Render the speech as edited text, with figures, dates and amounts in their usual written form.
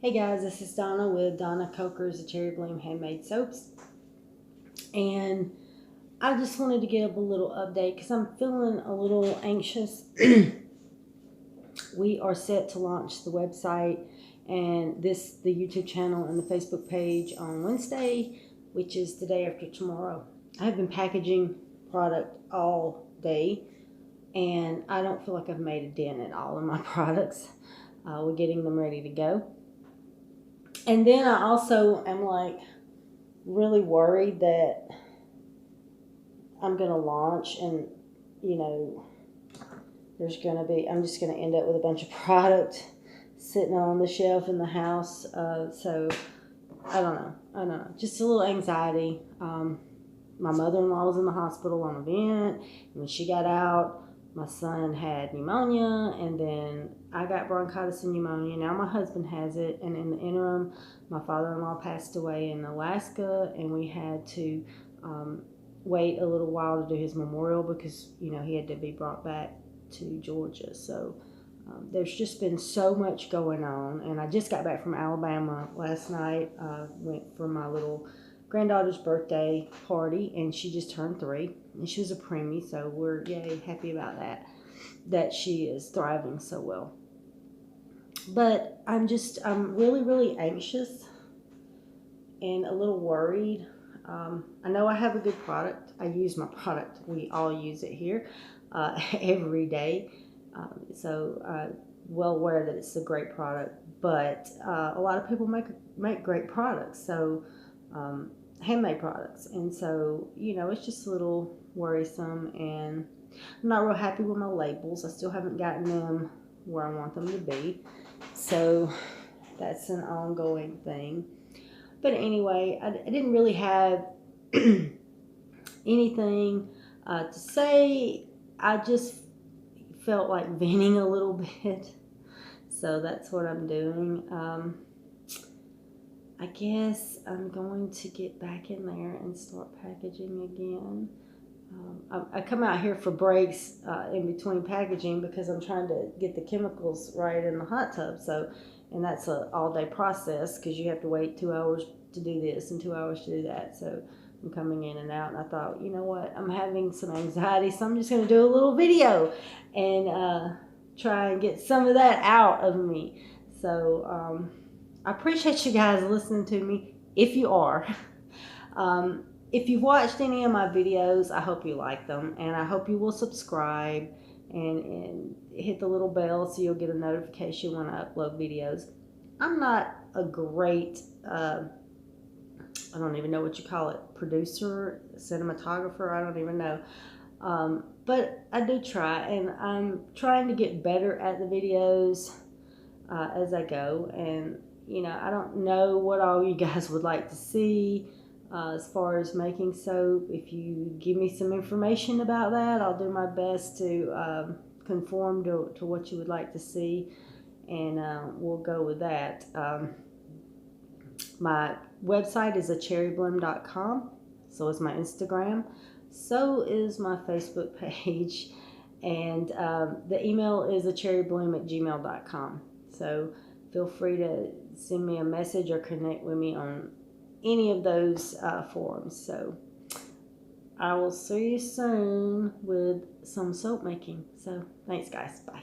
Hey guys, this is Donna with Donna Coker's Cherry Bloom Handmade Soaps. And I just wanted to give a little update because I'm feeling a little anxious. We are set to launch the website and the YouTube channel and the Facebook page on Wednesday, which is the day after tomorrow. I have been packaging product all day and I don't feel like I've made a dent at all in my products. We're getting them ready to go. And then I also am like really worried that I'm going to launch and, I'm just going to end up with a bunch of product sitting on the shelf in the house. So I don't know. Just a little anxiety. My mother-in-law was in the hospital on a vent. When she got out, my son had pneumonia, and then I got bronchitis and pneumonia. Now my husband has it, and in the interim, my father-in-law passed away in Alaska, and we had to wait a little while to do his memorial because, he had to be brought back to Georgia. So there's just been so much going on, and I just got back from Alabama last night. Went for my little granddaughter's birthday party, and she just turned 3, and she was a preemie, so we're happy about that she is thriving so well. But I'm really, really anxious and a little worried. I know I have a good product. I use my product. We all use it here every day. So well aware that it's a great product, but a lot of people make great products. So handmade products, and so it's just a little worrisome, and I'm not real happy with my labels. I still haven't gotten them where I want them to be, so that's an ongoing thing. But anyway, I didn't really have anything to say. I just felt like venting a little bit, so that's what I'm doing. I guess I'm going to get back in there and start packaging again. I come out here for breaks in between packaging because I'm trying to get the chemicals right in the hot tub. And that's an all-day process because you have to wait 2 hours to do this and 2 hours to do that. So I'm coming in and out, and I thought, you know what, I'm having some anxiety, so I'm just going to do a little video and try and get some of that out of me. So I appreciate you guys listening to me, if you are. If you've watched any of my videos, I hope you like them, and I hope you will subscribe and hit the little bell so you'll get a notification when I upload videos. I'm not a great, I don't even know what you call it, producer, cinematographer, I don't even know. But I do try, and I'm trying to get better at the videos as I go, and I don't know what all you guys would like to see as far as making soap. If you give me some information about that, I'll do my best to conform to what you would like to see, and we'll go with that. My website is acherrybloom.com, so is my Instagram, so is my Facebook page, and the email is acherrybloom@gmail.com. So feel free to send me a message or connect with me on any of those forums. So I will see you soon with some soap making. So thanks guys, bye.